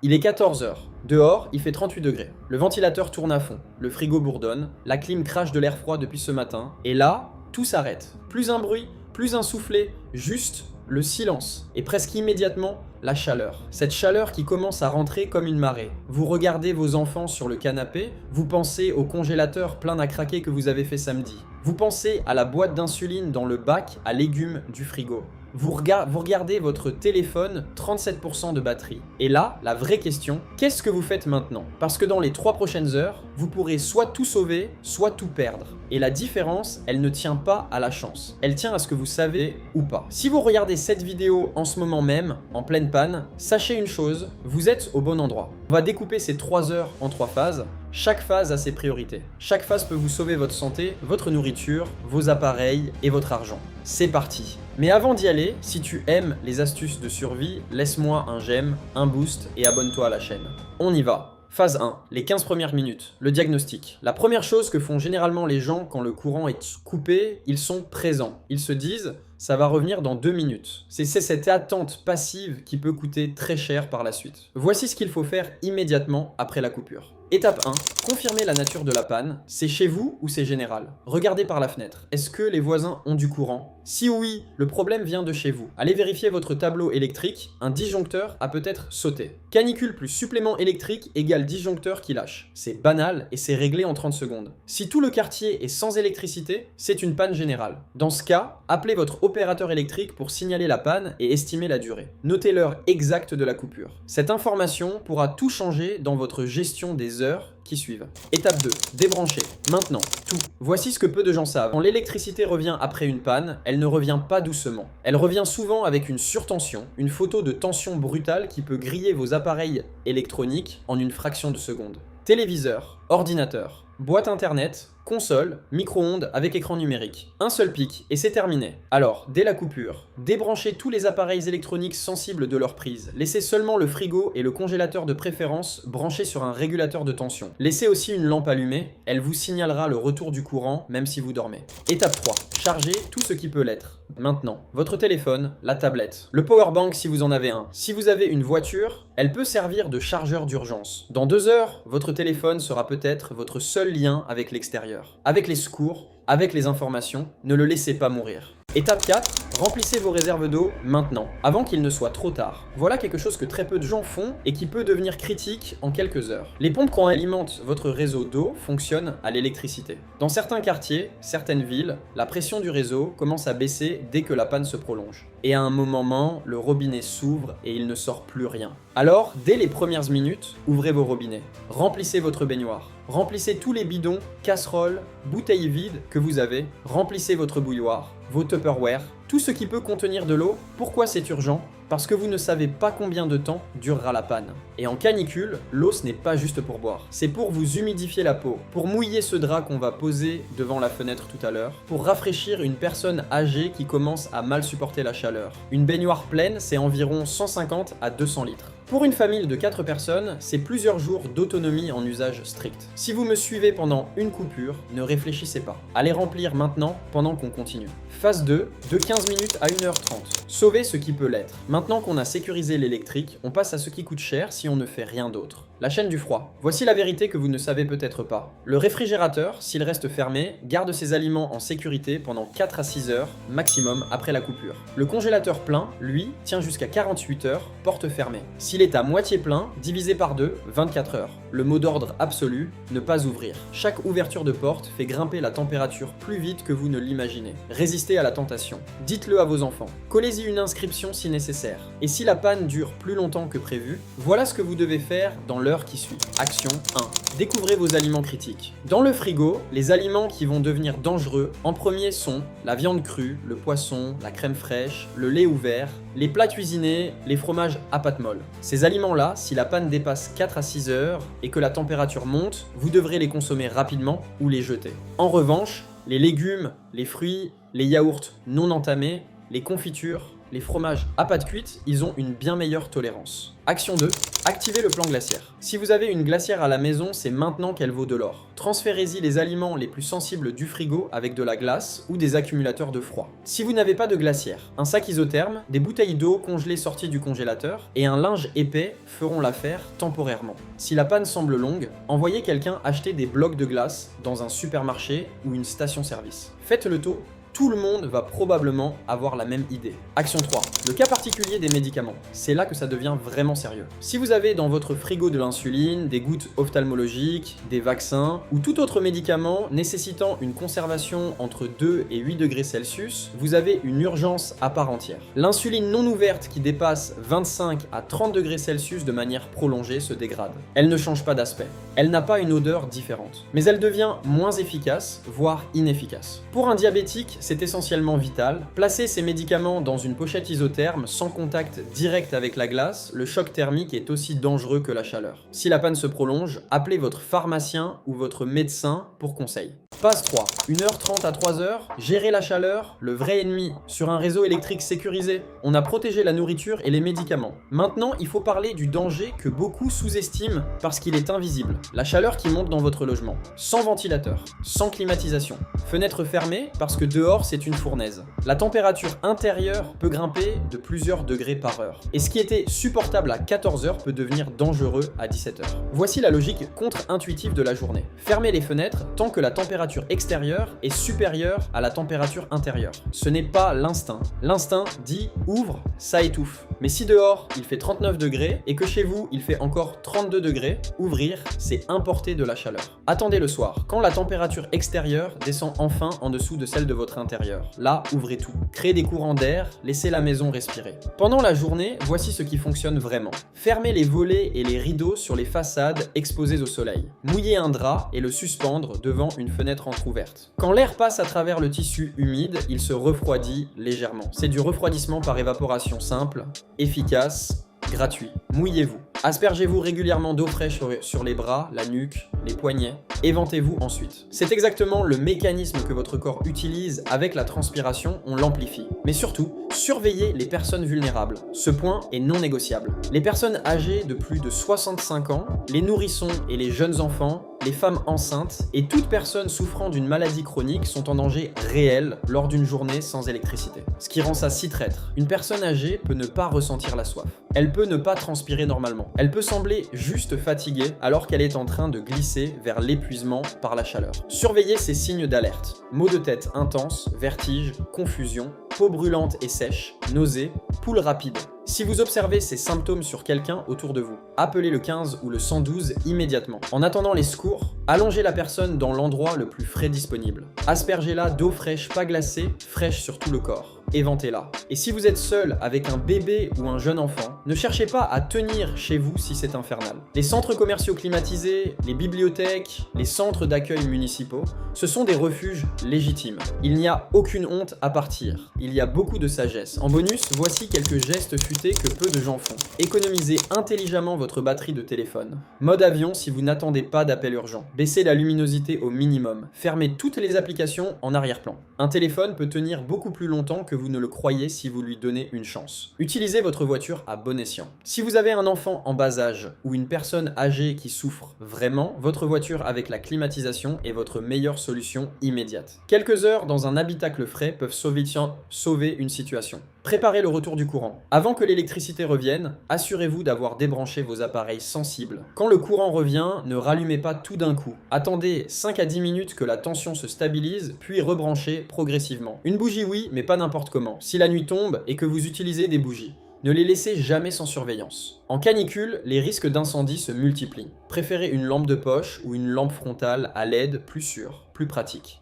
Il est 14 heures. Dehors, il fait 38 degrés. Le ventilateur tourne à fond, le frigo bourdonne, la clim crache de l'air froid depuis ce matin, et là, tout s'arrête. Plus un bruit, plus un soufflet, juste le silence. Et presque immédiatement, la chaleur. Cette chaleur qui commence à rentrer comme une marée. Vous regardez vos enfants sur le canapé, vous pensez au congélateur plein à craquer que vous avez fait samedi. Vous pensez à la boîte d'insuline dans le bac à légumes du frigo. Vous regardez votre téléphone, 37% de batterie. Et là, la vraie question, qu'est-ce que vous faites maintenant? Parce que dans les 3 prochaines heures, vous pourrez soit tout sauver, soit tout perdre. Et la différence, elle ne tient pas à la chance. Elle tient à ce que vous savez ou pas. Si vous regardez cette vidéo en ce moment même, en pleine panne, sachez une chose, vous êtes au bon endroit. On va découper ces 3 heures en 3 phases. Chaque phase a ses priorités. Chaque phase peut vous sauver votre santé, votre nourriture, vos appareils et votre argent. C'est parti. Mais avant d'y aller, si tu aimes les astuces de survie, laisse-moi un j'aime, un boost et abonne-toi à la chaîne. On y va. Phase 1, les 15 premières minutes, le diagnostic. La première chose que font généralement les gens quand le courant est coupé, ils sont présents. Ils se disent, ça va revenir dans 2 minutes. C'est cette attente passive qui peut coûter très cher par la suite. Voici ce qu'il faut faire immédiatement après la coupure. Étape 1, confirmez la nature de la panne. C'est chez vous ou c'est général? Regardez par la fenêtre. Est-ce que les voisins ont du courant? Si oui, le problème vient de chez vous. Allez vérifier votre tableau électrique. Un disjoncteur a peut-être sauté. Canicule plus supplément électrique égale disjoncteur qui lâche. C'est banal et c'est réglé en 30 secondes. Si tout le quartier est sans électricité, c'est une panne générale. Dans ce cas, appelez votre opérateur électrique pour signaler la panne et estimer la durée. Notez l'heure exacte de la coupure. Cette information pourra tout changer dans votre gestion des heures qui suivent. Étape 2, débrancher. Maintenant, tout. Voici ce que peu de gens savent. Quand l'électricité revient après une panne, elle ne revient pas doucement. Elle revient souvent avec une surtension, une photo de tension brutale qui peut griller vos appareils électroniques en une fraction de seconde. Téléviseur, ordinateur, boîte internet, console, micro-ondes avec écran numérique. Un seul pic et c'est terminé. Alors, dès la coupure, débranchez tous les appareils électroniques sensibles de leur prise. Laissez seulement le frigo et le congélateur de préférence branchés sur un régulateur de tension. Laissez aussi une lampe allumée, elle vous signalera le retour du courant même si vous dormez. Étape 3, chargez tout ce qui peut l'être. Maintenant, votre téléphone, la tablette, le powerbank si vous en avez un. Si vous avez une voiture, elle peut servir de chargeur d'urgence. Dans 2 heures, votre téléphone sera peut-être votre seul lien avec l'extérieur. Avec les secours, avec les informations, ne le laissez pas mourir. Étape 4, remplissez vos réserves d'eau maintenant, avant qu'il ne soit trop tard. Voilà quelque chose que très peu de gens font et qui peut devenir critique en quelques heures. Les pompes qui alimentent votre réseau d'eau fonctionnent à l'électricité. Dans certains quartiers, certaines villes, la pression du réseau commence à baisser dès que la panne se prolonge. Et à un moment, le robinet s'ouvre et il ne sort plus rien. Alors, dès les premières minutes, ouvrez vos robinets. Remplissez votre baignoire. Remplissez tous les bidons, casseroles, bouteilles vides que vous avez. Remplissez votre bouilloire, vos Tupperware, tout ce qui peut contenir de l'eau. Pourquoi c'est urgent? Parce que vous ne savez pas combien de temps durera la panne. Et en canicule, l'eau ce n'est pas juste pour boire. C'est pour vous humidifier la peau, pour mouiller ce drap qu'on va poser devant la fenêtre tout à l'heure, pour rafraîchir une personne âgée qui commence à mal supporter la chaleur. Une baignoire pleine, c'est environ 150 à 200 litres. Pour une famille de 4 personnes, c'est plusieurs jours d'autonomie en usage strict. Si vous me suivez pendant une coupure, ne réfléchissez pas. Allez remplir maintenant pendant qu'on continue. Phase 2, de 15 minutes à 1h30. Sauvez ce qui peut l'être. Maintenant qu'on a sécurisé l'électrique, on passe à ce qui coûte cher si on ne fait rien d'autre. La chaîne du froid. Voici la vérité que vous ne savez peut-être pas. Le réfrigérateur, s'il reste fermé, garde ses aliments en sécurité pendant 4 à 6 heures maximum après la coupure. Le congélateur plein, lui, tient jusqu'à 48 heures, porte fermée. S'il est à moitié plein, divisé par 2, 24 heures. Le mot d'ordre absolu, ne pas ouvrir. Chaque ouverture de porte fait grimper la température plus vite que vous ne l'imaginez. Résistez à la tentation. Dites-le à vos enfants. Collez-y une inscription si nécessaire. Et si la panne dure plus longtemps que prévu, voilà ce que vous devez faire dans l'heure qui suit. Action 1. Découvrez vos aliments critiques. Dans le frigo, les aliments qui vont devenir dangereux en premier sont la viande crue, le poisson, la crème fraîche, le lait ouvert, les plats cuisinés, les fromages à pâte molle. Ces aliments-là, si la panne dépasse 4 à 6 heures et que la température monte, vous devrez les consommer rapidement ou les jeter. En revanche, les légumes, les fruits, les yaourts non entamés, les confitures, Les fromages à pâte cuite, ils ont une bien meilleure tolérance. Action 2, activez le plan glaciaire. Si vous avez une glacière à la maison, c'est maintenant qu'elle vaut de l'or. Transférez-y les aliments les plus sensibles du frigo avec de la glace ou des accumulateurs de froid. Si vous n'avez pas de glacière, un sac isotherme, des bouteilles d'eau congelées sorties du congélateur et un linge épais feront l'affaire temporairement. Si la panne semble longue, envoyez quelqu'un acheter des blocs de glace dans un supermarché ou une station-service. Faites le tour. Tout le monde va probablement avoir la même idée. Action 3. Le cas particulier des médicaments. C'est là que ça devient vraiment sérieux. Si vous avez dans votre frigo de l'insuline, des gouttes ophtalmologiques, des vaccins ou tout autre médicament nécessitant une conservation entre 2 et 8 degrés Celsius, vous avez une urgence à part entière. L'insuline non ouverte qui dépasse 25 à 30 degrés Celsius de manière prolongée se dégrade. Elle ne change pas d'aspect. Elle n'a pas une odeur différente. Mais elle devient moins efficace, voire inefficace. Pour un diabétique, c'est essentiellement vital. Placez ces médicaments dans une pochette isotherme sans contact direct avec la glace, le choc thermique est aussi dangereux que la chaleur. Si la panne se prolonge, appelez votre pharmacien ou votre médecin pour conseil. Phase 3. 1h30 à 3h, gérer la chaleur, le vrai ennemi, sur un réseau électrique sécurisé. On a protégé la nourriture et les médicaments. Maintenant, il faut parler du danger que beaucoup sous-estiment parce qu'il est invisible. La chaleur qui monte dans votre logement. Sans ventilateur, sans climatisation. Fenêtre fermée parce que dehors c'est une fournaise. La température intérieure peut grimper de plusieurs degrés par heure. Et ce qui était supportable à 14h peut devenir dangereux à 17h. Voici la logique contre-intuitive de la journée. Fermez les fenêtres tant que la température extérieure est supérieure à la température intérieure. Ce n'est pas l'instinct. L'instinct dit ouvre, ça étouffe. Mais si dehors il fait 39 degrés et que chez vous il fait encore 32 degrés, ouvrir c'est importer de la chaleur. Attendez le soir, quand la température extérieure descend enfin en dessous de celle de votre intérieur. Là, ouvrez tout. Créez des courants d'air, laissez la maison respirer. Pendant la journée, voici ce qui fonctionne vraiment. Fermez les volets et les rideaux sur les façades exposées au soleil. Mouillez un drap et le suspendre devant une fenêtre entrouverte. Quand l'air passe à travers le tissu humide, il se refroidit légèrement. C'est du refroidissement par évaporation simple, efficace, gratuit. Mouillez-vous. Aspergez-vous régulièrement d'eau fraîche sur les bras, la nuque, les poignets. Éventez-vous ensuite. C'est exactement le mécanisme que votre corps utilise avec la transpiration, on l'amplifie. Mais surtout, surveillez les personnes vulnérables. Ce point est non négociable. Les personnes âgées de plus de 65 ans, les nourrissons et les jeunes enfants, les femmes enceintes et toute personne souffrant d'une maladie chronique sont en danger réel lors d'une journée sans électricité. Ce qui rend ça si traître. Une personne âgée peut ne pas ressentir la soif. Elle peut ne pas transpirer normalement. Elle peut sembler juste fatiguée alors qu'elle est en train de glisser vers l'épuisement par la chaleur. Surveillez ces signes d'alerte. Maux de tête intenses, vertige, confusion, peau brûlante et sèche, nausées, poules rapides. Si vous observez ces symptômes sur quelqu'un autour de vous, appelez le 15 ou le 112 immédiatement. En attendant les secours, allongez la personne dans l'endroit le plus frais disponible. Aspergez-la d'eau fraîche pas glacée, fraîche sur tout le corps. Éventez-la. Et si vous êtes seul avec un bébé ou un jeune enfant, ne cherchez pas à tenir chez vous si c'est infernal. Les centres commerciaux climatisés, les bibliothèques, les centres d'accueil municipaux, ce sont des refuges légitimes. Il n'y a aucune honte à partir. Il y a beaucoup de sagesse. En bonus, voici quelques gestes futés que peu de gens font. Économisez intelligemment votre batterie de téléphone. Mode avion si vous n'attendez pas d'appel urgent. Baissez la luminosité au minimum. Fermez toutes les applications en arrière-plan. Un téléphone peut tenir beaucoup plus longtemps que vous ne le croyez si vous lui donnez une chance. Utilisez votre voiture à bon escient. Si vous avez un enfant en bas âge ou une personne âgée qui souffre vraiment, votre voiture avec la climatisation est votre meilleure solution immédiate. Quelques heures dans un habitacle frais peuvent sauver une situation. Préparez le retour du courant. Avant que l'électricité revienne, assurez-vous d'avoir débranché vos appareils sensibles. Quand le courant revient, ne rallumez pas tout d'un coup. Attendez 5 à 10 minutes que la tension se stabilise, puis rebranchez progressivement. Une bougie oui, mais pas n'importe comment. Si la nuit tombe et que vous utilisez des bougies, ne les laissez jamais sans surveillance. En canicule, les risques d'incendie se multiplient. Préférez une lampe de poche ou une lampe frontale à LED plus sûre, plus pratique.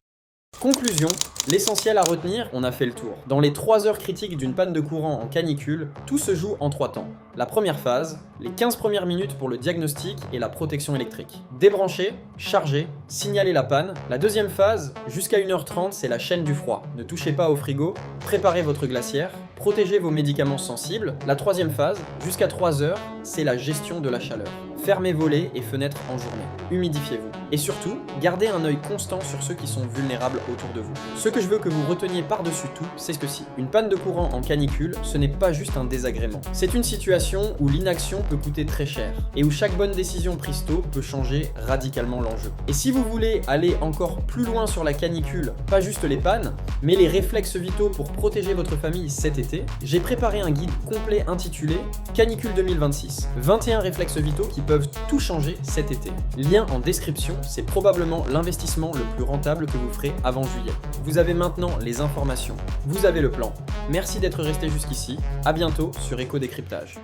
Conclusion, l'essentiel à retenir, on a fait le tour. Dans les 3 heures critiques d'une panne de courant en canicule, tout se joue en 3 temps. La première phase, les 15 premières minutes pour le diagnostic et la protection électrique. Débrancher, charger, signaler la panne. La deuxième phase, jusqu'à 1h30, c'est la chaîne du froid. Ne touchez pas au frigo, préparez votre glacière, Protégez vos médicaments sensibles. La troisième phase, jusqu'à 3 heures, c'est la gestion de la chaleur. Fermez volets et fenêtres en journée. Humidifiez-vous. Et surtout, gardez un œil constant sur ceux qui sont vulnérables autour de vous. Ce que je veux que vous reteniez par-dessus tout, c'est ceci. Une panne de courant en canicule, ce n'est pas juste un désagrément. C'est une situation où l'inaction peut coûter très cher et où chaque bonne décision prise tôt peut changer radicalement l'enjeu. Et si vous voulez aller encore plus loin sur la canicule, pas juste les pannes, mais les réflexes vitaux pour protéger votre famille cet été, j'ai préparé un guide complet intitulé Canicule 2026. 21 réflexes vitaux qui peuvent tout changer cet été. Lien en description, c'est probablement l'investissement le plus rentable que vous ferez avant juillet. Vous avez maintenant les informations, vous avez le plan. Merci d'être resté jusqu'ici, à bientôt sur Éco Décryptage.